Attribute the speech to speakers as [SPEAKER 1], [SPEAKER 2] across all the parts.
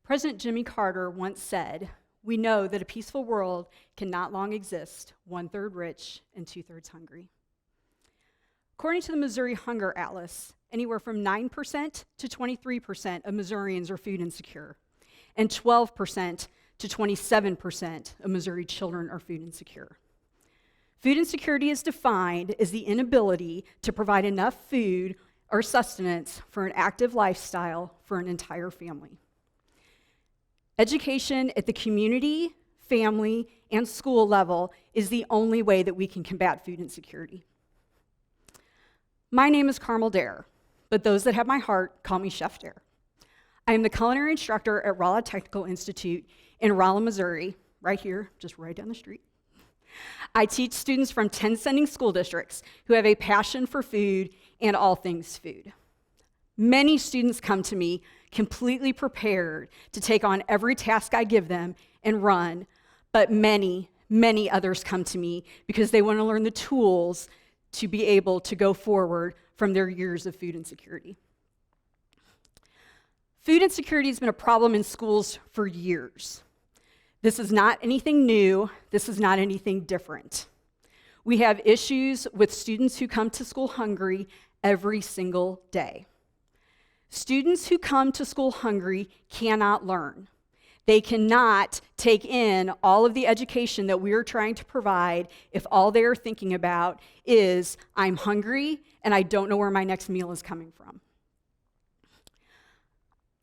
[SPEAKER 1] President Jimmy Carter once said, "We know that a peaceful world cannot long exist, 1/3 rich and 2/3 hungry." According to the Missouri Hunger Atlas, anywhere from 9% to 23% of Missourians are food insecure, and 12% to 27% of Missouri children are food insecure. Food insecurity is defined as the inability to provide enough food or sustenance for an active lifestyle for an entire family. Education at the community, family, and school level is the only way that we can combat food insecurity. My name is Carmel Dare, but those that have my heart call me Chef Dare. I am the culinary instructor at Rolla Technical Institute in Rolla, Missouri, right here, just right down the street. I teach students from 10 sending school districts who have a passion for food and all things food. Many students come to me completely prepared to take on every task I give them and run, but many others come to me because they want to learn the tools to be able to go forward from their years of food insecurity. Food insecurity has been a problem in schools for years. This is not anything new. This is not anything different. We have issues with students who come to school hungry every single day. Students who come to school hungry cannot learn. They cannot take in all of the education that we are trying to provide if all they are thinking about is, I'm hungry and I don't know where my next meal is coming from.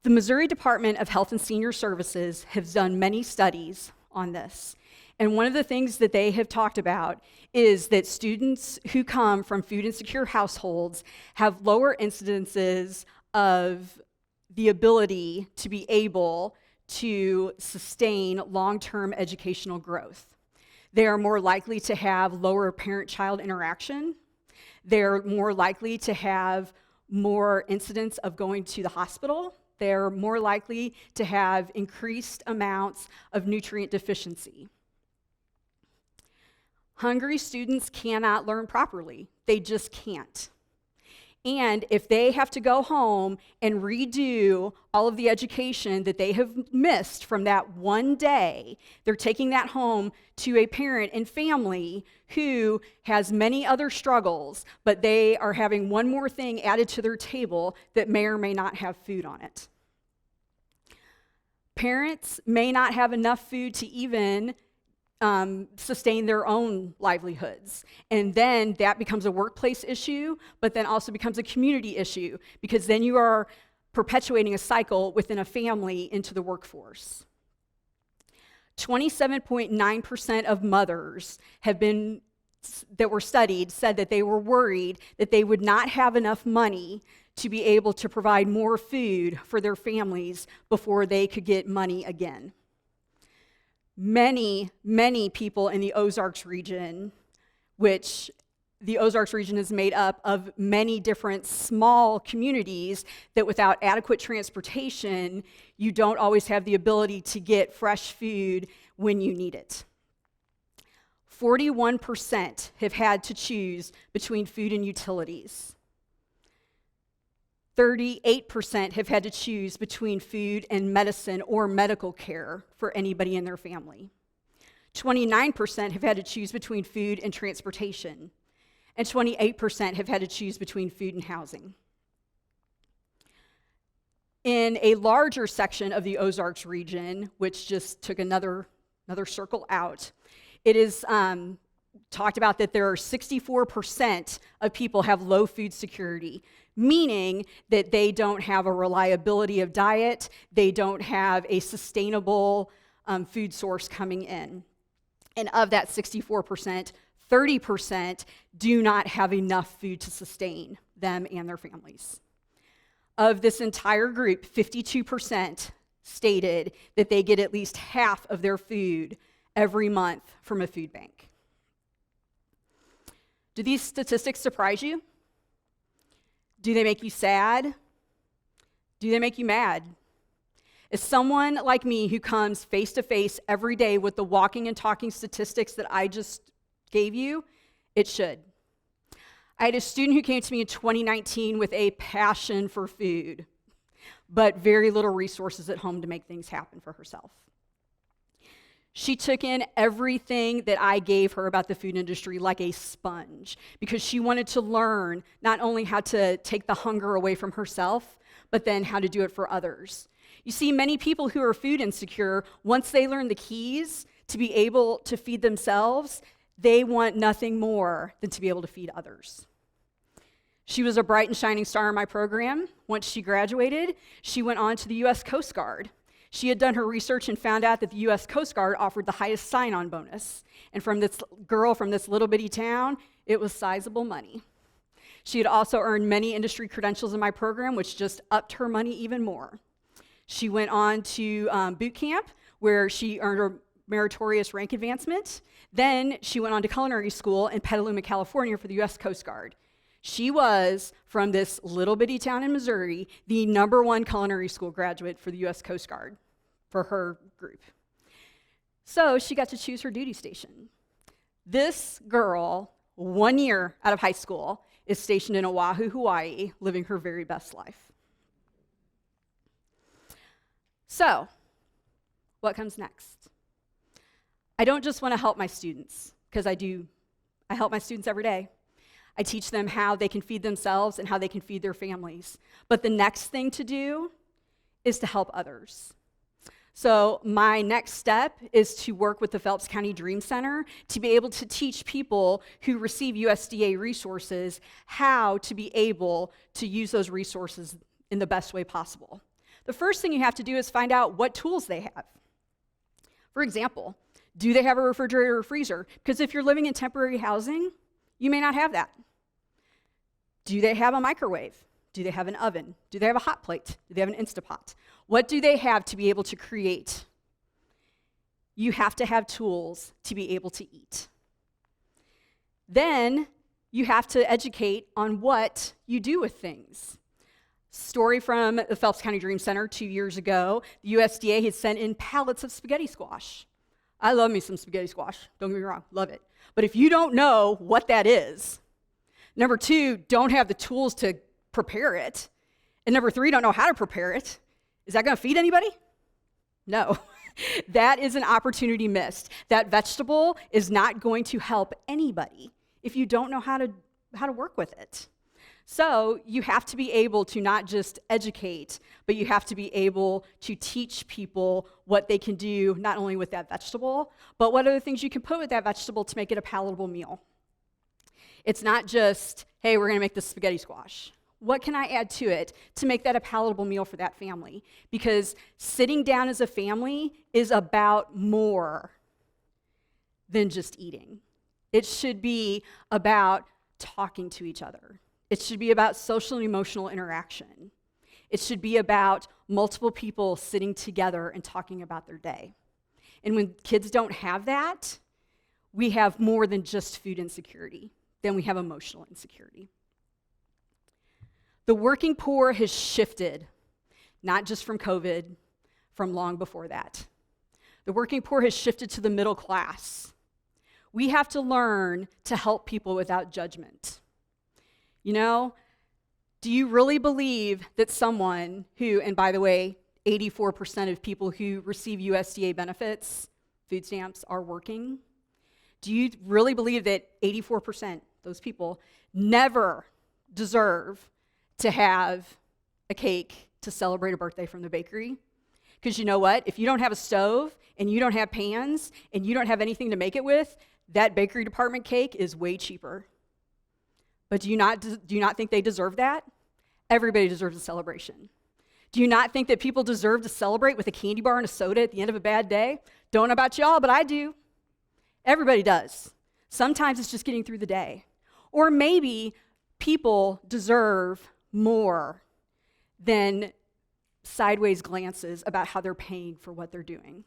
[SPEAKER 1] The Missouri Department of Health and Senior Services has done many studies on this. And one of the things that they have talked about is that students who come from food insecure households have lower incidences of the ability to be able to sustain long-term educational growth. They are more likely to have lower parent-child interaction. They're more likely to have more incidents of going to the hospital. They're more likely to have increased amounts of nutrient deficiency. Hungry students cannot learn properly. They just can't. And if they have to go home and redo all of the education that they have missed from that one day, they're taking that home to a parent and family who has many other struggles, but they are having one more thing added to their table that may or may not have food on it. Parents may not have enough food to even sustain their own livelihoods. And then that becomes a workplace issue, but then also becomes a community issue, because then you are perpetuating a cycle within a family into the workforce. 27.9% of mothers that were studied said that they were worried that they would not have enough money to be able to provide more food for their families before they could get money again. Many people in the Ozarks region, which the Ozarks region is made up of many different small communities, that without adequate transportation, you don't always have the ability to get fresh food when you need it. 41% have had to choose between food and utilities. 38% have had to choose between food and medicine or medical care for anybody in their family. 29% have had to choose between food and transportation. And 28% have had to choose between food and housing. In a larger section of the Ozarks region, which just took another circle out, it is talked about that there are 64% of people have low food security, meaning that they don't have a reliability of diet, they don't have a sustainable food source coming in. And of that 64%, 30% do not have enough food to sustain them and their families. Of this entire group, 52% stated that they get at least half of their food every month from a food bank. Do these statistics surprise you? Do they make you sad? Do they make you mad? As someone like me who comes face to face every day with the walking and talking statistics that I just gave you, it should. I had a student who came to me in 2019 with a passion for food. but very little resources at home to make things happen for herself. She took in everything that I gave her about the food industry like a sponge because she wanted to learn not only how to take the hunger away from herself, but then how to do it for others. You see, many people who are food insecure, once they learn the keys to be able to feed themselves, they want nothing more than to be able to feed others. She was a bright and shining star in my program. Once she graduated, she went on to the U.S. Coast Guard. She had done her research and found out that the U.S. Coast Guard offered the highest sign-on bonus. And from this girl from this little bitty town, it was sizable money. She had also earned many industry credentials in my program, which just upped her money even more. She went on to boot camp, where she earned a meritorious rank advancement. Then she went on to culinary school in Petaluma, California for the U.S. Coast Guard. She was, from this little bitty town in Missouri, the #1 culinary school graduate for the U.S. Coast Guard for her group. So she got to choose her duty station. This girl, 1 year out of high school, is stationed in Oahu, Hawaii, living her very best life. So, what comes next? I don't just want to help my students, because I do. I help my students every day. I teach them how they can feed themselves and how they can feed their families. But the next thing to do is to help others. So my next step is to work with the Phelps County Dream Center to be able to teach people who receive USDA resources how to be able to use those resources in the best way possible. The first thing you have to do is find out what tools they have. For example, do they have a refrigerator or freezer? Because if you're living in temporary housing, you may not have that. Do they have a microwave? Do they have an oven? Do they have a hot plate? Do they have an Instapot? What do they have to be able to create? You have to have tools to be able to eat. Then you have to educate on what you do with things. Story from the Phelps County Dream Center 2 years ago, the USDA had sent in pallets of spaghetti squash. I love me some spaghetti squash, don't get me wrong, love it. But if you don't know what that is, number 2, don't have the tools to prepare it, and number 3, don't know how to prepare it, is that going to feed anybody? No. That is an opportunity missed. That vegetable is not going to help anybody if you don't know how to work with it. So you have to be able to not just educate, but you have to be able to teach people what they can do, not only with that vegetable, but what other things you can put with that vegetable to make it a palatable meal. It's not just, hey, we're going to make this spaghetti squash. What can I add to it to make that a palatable meal for that family? Because sitting down as a family is about more than just eating. It should be about talking to each other. It should be about social and emotional interaction. It should be about multiple people sitting together and talking about their day. And when kids don't have that, we have more than just food insecurity. Then we have emotional insecurity. The working poor has shifted, not just from COVID, from long before that. The working poor has shifted to the middle class. We have to learn to help people without judgment. You know, do you really believe that someone who, and by the way, 84% of people who receive USDA benefits, food stamps, are working? Do you really believe that 84%, those people, never deserve to have a cake to celebrate a birthday from the bakery? Because you know what? If you don't have a stove and you don't have pans and you don't have anything to make it with, that bakery department cake is way cheaper. But do you not think they deserve that? Everybody deserves a celebration. Do you not think that people deserve to celebrate with a candy bar and a soda at the end of a bad day? Don't know about y'all, but I do. Everybody does. Sometimes it's just getting through the day. Or maybe people deserve more than sideways glances about how they're paying for what they're doing.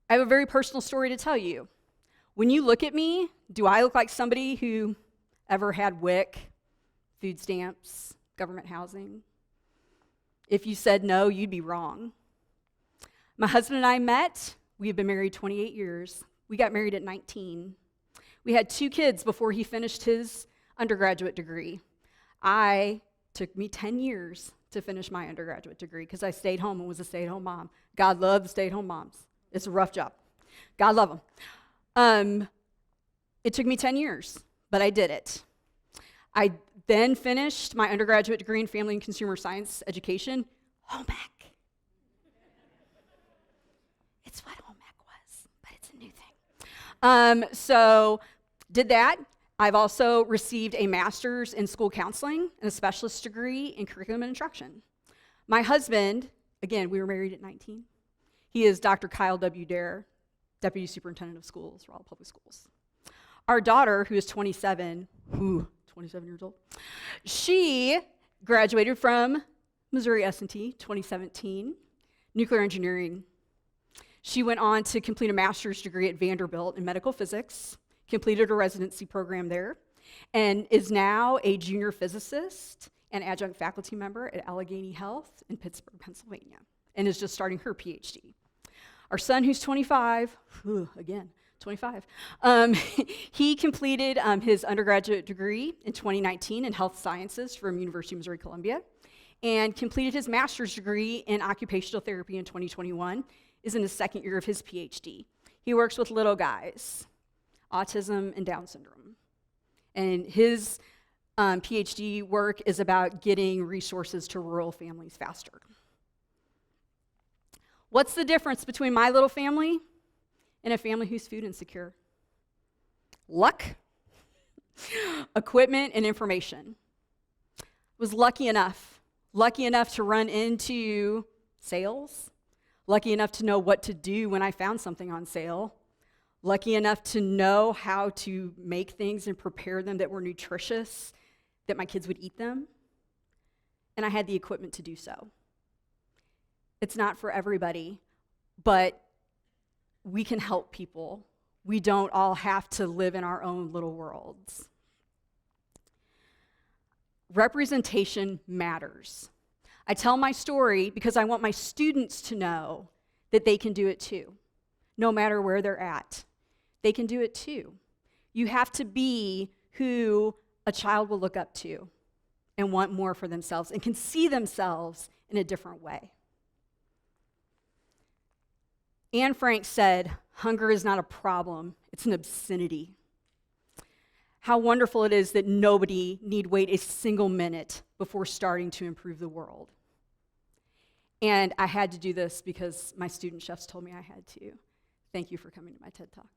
[SPEAKER 1] I have a very personal story to tell you. When you look at me, do I look like somebody who ever had WIC, food stamps, government housing? If you said no, you'd be wrong. My husband and I met. We have been married 28 years. We got married at 19. We had 2 kids before he finished his undergraduate degree. I Took me 10 years to finish my undergraduate degree because I stayed home and was a stay-at-home mom. God loves stay-at-home moms. It's a rough job. God love them. It took me 10 years, but I did it. I then finished my undergraduate degree in family and consumer science education. Home ec. It's what home ec was, but it's a new thing. So did that. I've also received a master's in school counseling and a specialist degree in curriculum and instruction. My husband, again, we were married at 19. He is Dr. Kyle W. Dare, Deputy Superintendent of Schools, Raleigh Public Schools. Our daughter, who is 27 years old, she graduated from Missouri S&T 2017, nuclear engineering. She went on to complete a master's degree at Vanderbilt in medical physics, completed a residency program there, and is now a junior physicist and adjunct faculty member at Allegheny Health in Pittsburgh, Pennsylvania, and is just starting her PhD. Our son, who's 25, he completed his undergraduate degree in 2019 in health sciences from University of Missouri-Columbia and completed his master's degree in occupational therapy in 2021, is in the second year of his PhD. He works with little guys, autism and Down syndrome. And his PhD work is about getting resources to rural families faster. What's the difference between my little family and a family who's food insecure? Luck, equipment, and information. I was lucky enough to run into sales, lucky enough to know what to do when I found something on sale, lucky enough to know how to make things and prepare them that were nutritious, that my kids would eat them, and I had the equipment to do so. It's not for everybody, but we can help people. We don't all have to live in our own little worlds. Representation matters. I tell my story because I want my students to know that they can do it too, no matter where they're at. They can do it too. You have to be who a child will look up to and want more for themselves and can see themselves in a different way. Anne Frank said, "Hunger is not a problem, it's an obscenity." How wonderful it is that nobody need wait a single minute before starting to improve the world. And I had to do this because my student chefs told me I had to. Thank you for coming to my TED Talk.